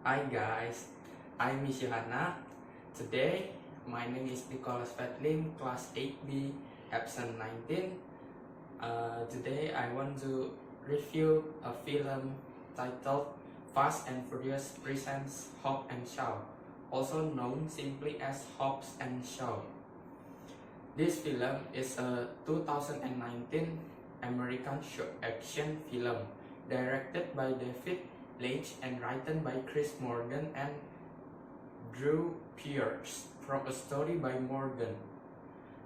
Hi guys, I'm Miss Johanna. Today, my name is Nicholas Fedlim, class 8B, absent 19. Today I want to review a film titled Fast and Furious presents Hobbs and Shaw, also known simply as Hobbs and Shaw. This film is a 2019 American action film directed by David Leitch and written by Chris Morgan and Drew Pearce from a story by Morgan.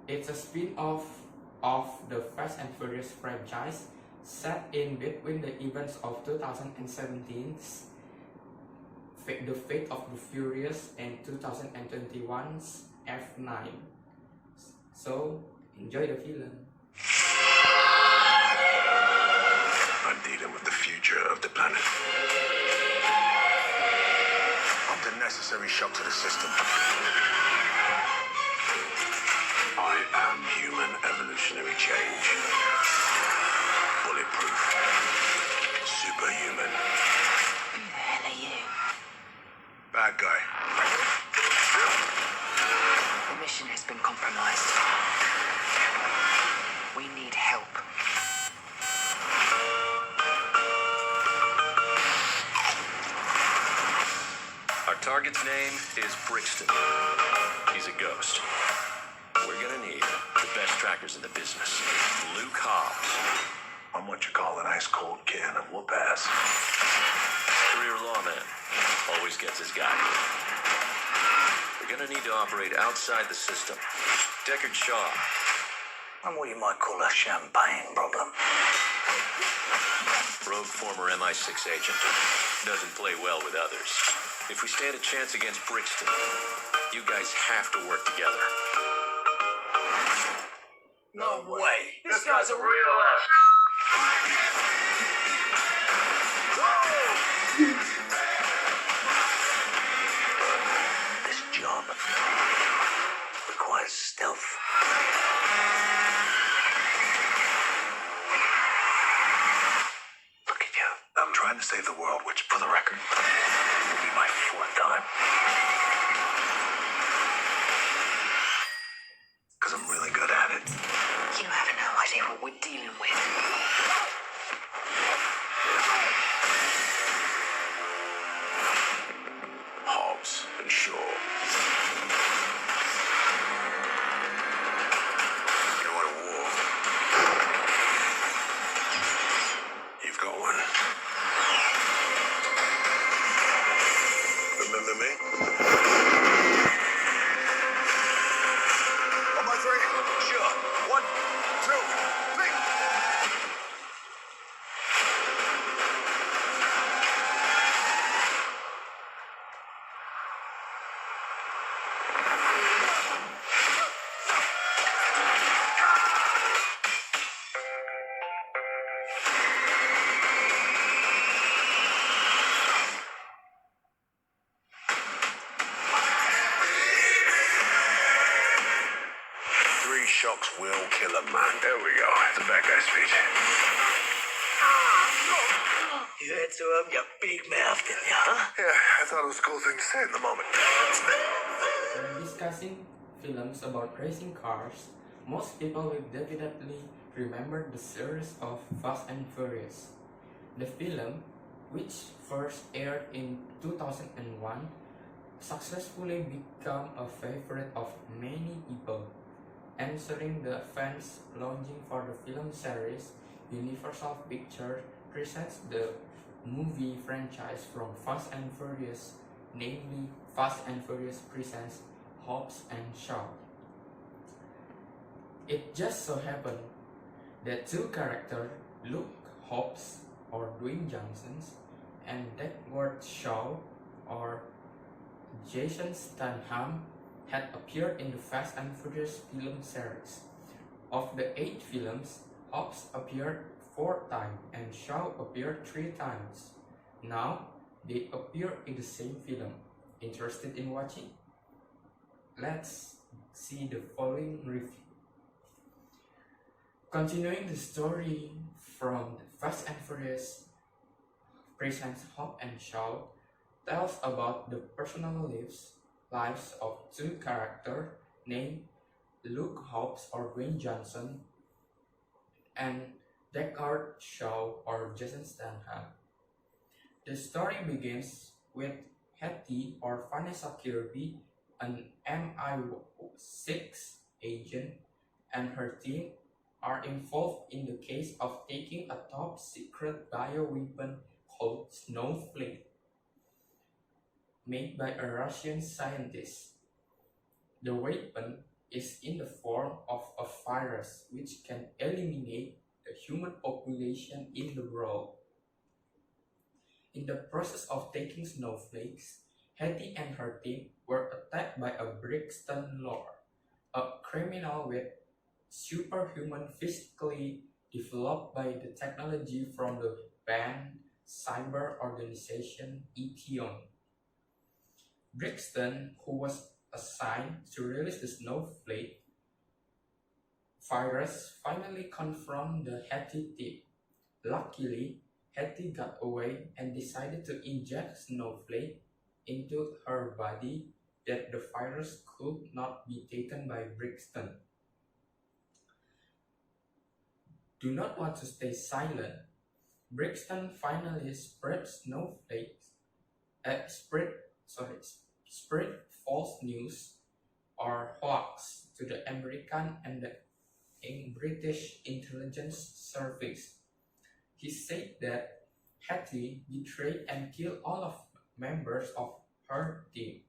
It's a spin-off of the Fast and Furious franchise set in between the events of 2017's The Fate of the Furious and 2021's F9. So, enjoy the film. I'm dealing with the future of the planet. Under necessary shock to the system. I am human evolutionary change. Bulletproof. Superhuman. Who the hell are you? Bad guy. The mission has been compromised. We need help. Our target's name is Brixton. He's a ghost. We're gonna need the best trackers in the business. Luke Hobbs. I'm what you call an ice-cold can of whoop-ass. Career lawman. Always gets his guy. We're gonna need to operate outside the system. Deckard Shaw. I'm what you might call a champagne problem. Rogue former MI6 agent. Doesn't play well with others. If we stand a chance against Brixton, you guys have to work together. No way. This guy's a real ass. This job requires stealth. Look at you. I'm trying to save the world, which, for the record, will be my fourth time. Because I'm really good at it. You have no idea what we're dealing with. Hobbs and Shaw. You want a war? You've got one. Remember me? On my three? Sure. 1, 2, 3. Three shocks will kill a man. There we go. The bad guy's speech. You had to have your big mouth, didn't you, huh? Yeah, I thought it was a cool thing to say in the moment. When discussing films about racing cars, most people will definitely remember the series of Fast and Furious. The film, which first aired in 2001, successfully became a favorite of many people. Answering the fans longing for the film series, Universal Pictures presents the movie franchise from Fast and Furious, namely Fast and Furious presents Hobbs and Shaw. It just so happened that two characters, Luke Hobbs or Dwayne Johnson and Deckard Shaw or Jason Statham, had appeared in the Fast and Furious film series. Of the 8 films, Hobbs appeared 4 times and Shaw appeared 3 times. Now, they appear in the same film. Interested in watching? Let's see the following review. Continuing the story from the Fast and Furious presents Hobbs and Shaw, tells about the personal lives of two characters named Luke Hobbs or Dwayne Johnson and Deckard Shaw or Jason Statham. The story begins with Hattie or Vanessa Kirby, an MI6 agent, and her team are involved in the case of taking a top secret bioweapon called Snowflake, made by a Russian scientist. The weapon is in the form of a virus which can eliminate the human population in the world. In the process of taking snowflakes, Hattie and her team were attacked by a Brixton Lord, a criminal with superhuman physically developed by the technology from the banned cyber organization Etheon. Brixton, who was assigned to release the snowflake virus, finally confronted the Hattie team. Luckily, Hattie got away and decided to inject snowflake into her body that the virus could not be taken by Brixton. Do not want to stay silent. Brixton finally spread false news or hoax to the American and the British intelligence service. He said that Hattie betrayed and killed all of members of her team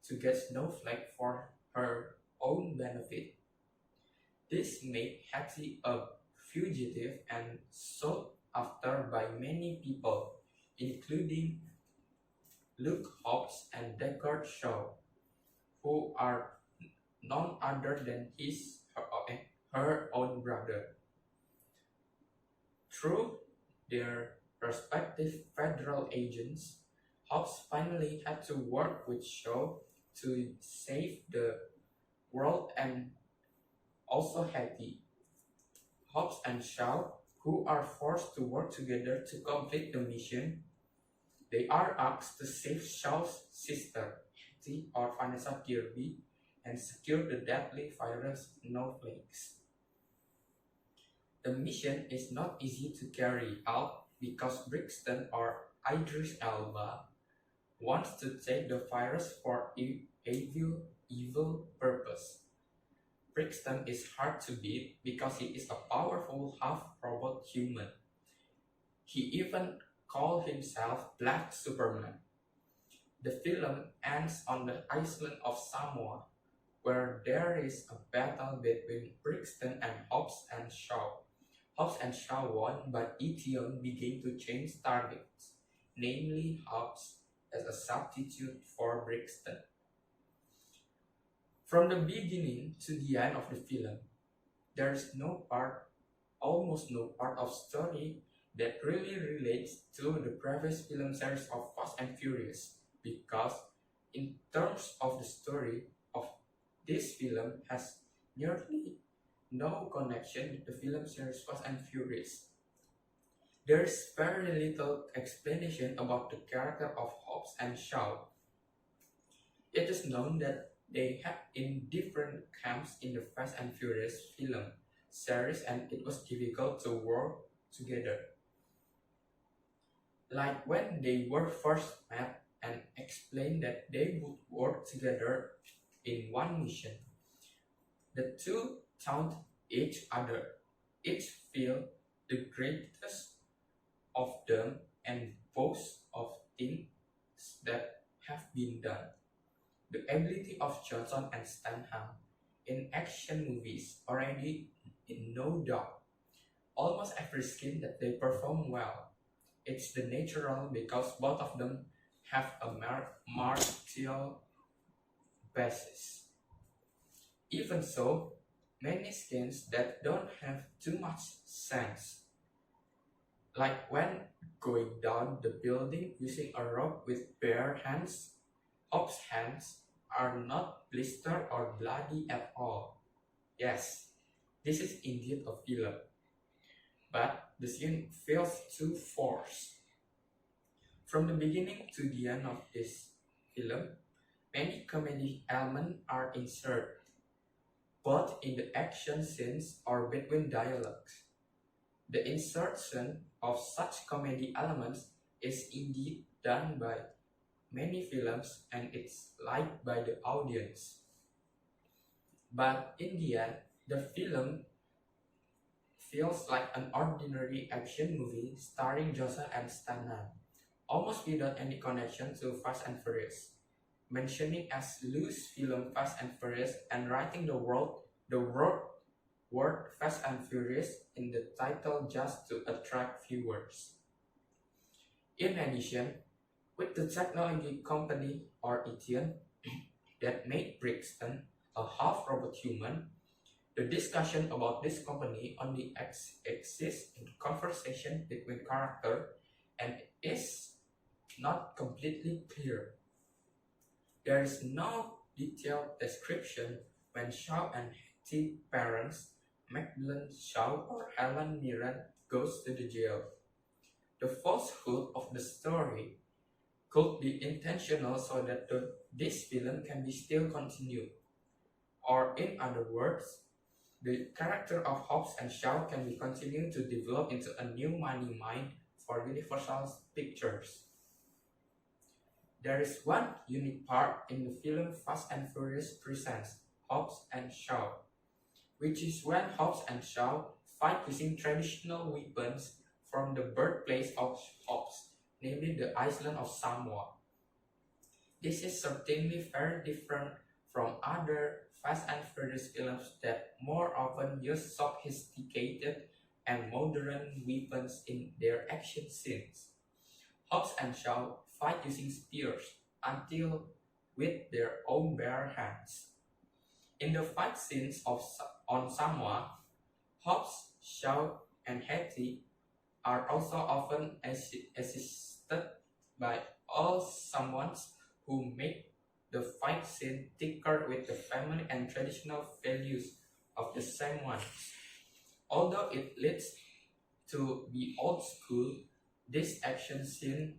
to get Snowflake for her own benefit. This made Hattie a fugitive and sought after by many people, including Luke Hobbs and Deckard Shaw, who are none other than her own brother. Through their respective federal agents, Hobbs finally had to work with Shaw to save the world and also Hattie. Hobbs and Shaw, who are forced to work together to complete the mission, they are asked to save Shaw's sister, Hattie or Vanessa Kirby, and secure the deadly virus snowflakes. The mission is not easy to carry out because Brixton or Idris Elba wants to take the virus for evil purpose. Brixton is hard to beat because he is a powerful half-robot human. He even called himself Black Superman. The film ends on the island of Samoa, where there is a battle between Brixton and Hobbs and Shaw. Hobbs and Shaw won, but Etheon began to change targets, namely Hobbs as a substitute for Brixton. From the beginning to the end of the film, there is almost no part of story that really relates to the previous film series of Fast and Furious, because in terms of the story of this film has nearly no connection with the film series Fast and Furious. There is very little explanation about the character of Hobbs and Shaw. It is known that they had in different camps in the Fast and Furious film series and it was difficult to work together. Like when they were first met and explained that they would work together in one mission. The two taunt each other, each feel the greatest of them and boast of things that have been done. The ability of Johnson and Statham in action movies already in no doubt. Almost every skin that they perform well. It's the natural because both of them have a martial basis. Even so, many skins that don't have too much sense. Like when going down the building using a rope with bare hands, Hobbs' hands are not blistered or bloody at all. Yes, this is indeed a filler. But the scene feels too forced. From the beginning to the end of this film, many comedy elements are inserted, both in the action scenes or between dialogues. The insertion of such comedy elements is indeed done by many films and it's liked by the audience. But in the end, the film feels like an ordinary action movie starring Joseph and Statham, almost without any connection to Fast and Furious. Mentioning as loose film Fast and Furious and writing the word Fast and Furious in the title just to attract viewers. In addition, with the technology company or Etienne that made Brixton a half-robot human, the discussion about this company only exists in conversation between characters and is not completely clear. There is no detailed description when Shaw and Hetty's parents, Magdalene Shaw or Helen Mirren, goes to the jail. The falsehood of the story could be intentional so that this film can be still continued. Or in other words, the character of Hobbs and Shaw can be continued to develop into a new money mine for Universal Pictures. There is one unique part in the film Fast and Furious presents Hobbs and Shaw, which is when Hobbs and Shaw fight using traditional weapons from the birthplace of Hobbs, namely the island of Samoa. This is certainly very different from other Fast and Furious films that more often use sophisticated and modern weapons in their action scenes. Hobbs and Shaw fight using spears until with their own bare hands. In the fight scenes on Samoa, Hobbs, Shaw, and Hetty are also often assisted by all someone who make the fight scene thicker with the family and traditional values of the same ones. Although it leads to be old school, this action scene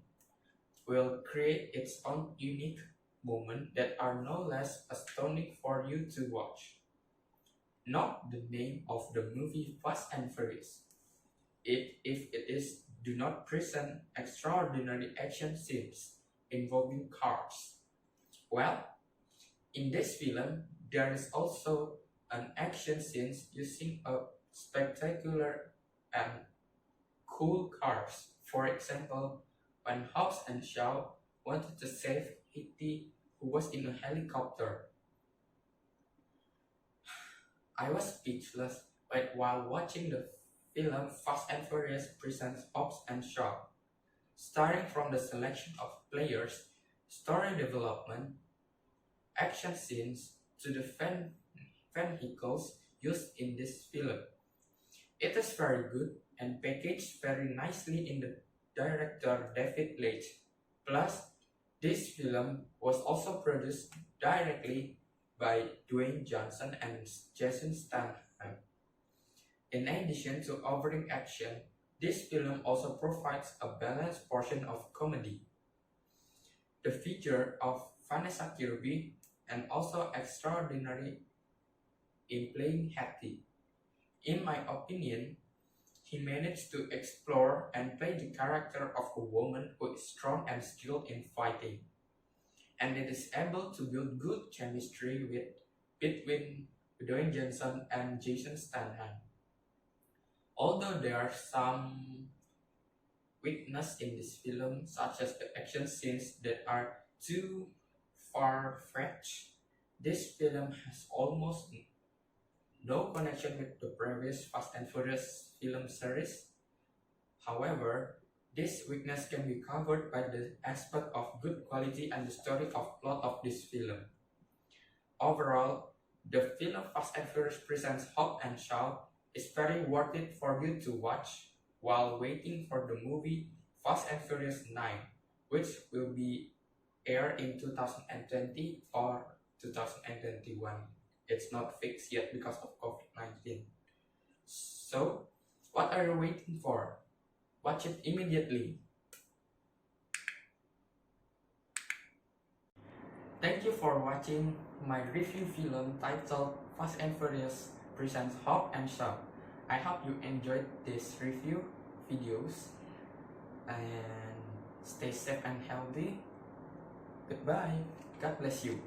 will create its own unique moments that are no less astounding for you to watch. Note the name of the movie Fast and Furious. If it is do not present extraordinary action scenes involving cars. Well, in this film, there is also an action scene using a spectacular and cool cars. For example, when Hobbs and Shaw wanted to save Hetty, who was in a helicopter. I was speechless while watching the film Fast and Furious presents Hobbs and Shaw. Starting from the selection of players, story development, action scenes, to the vehicles used in this film. It is very good and packaged very nicely in the director David Leitch. Plus, this film was also produced directly by Dwayne Johnson and Jason Statham. In addition to offering action, this film also provides a balanced portion of comedy. The feature of Vanessa Kirby and also extraordinary in playing Hattie. In my opinion, he managed to explore and play the character of a woman who is strong and skilled in fighting, and it is able to build good chemistry between Dwayne Johnson and Jason Statham. Although there are some weaknesses in this film, such as the action scenes that are too far-fetched, this film has almost no connection with the previous Fast and Furious film series. However, this weakness can be covered by the aspect of good quality and the story of plot of this film. Overall, the film Fast and Furious presents Hobbs and Shaw is very worth it for you to watch while waiting for the movie Fast and Furious 9, which will be aired in 2020 or 2021. It's not fixed yet because of COVID-19. So, what are you waiting for? Watch it immediately. Thank you for watching my review film titled Fast and Furious presents Hobbs and Shaw. I hope you enjoyed this review videos and stay safe and healthy. Goodbye. God bless you.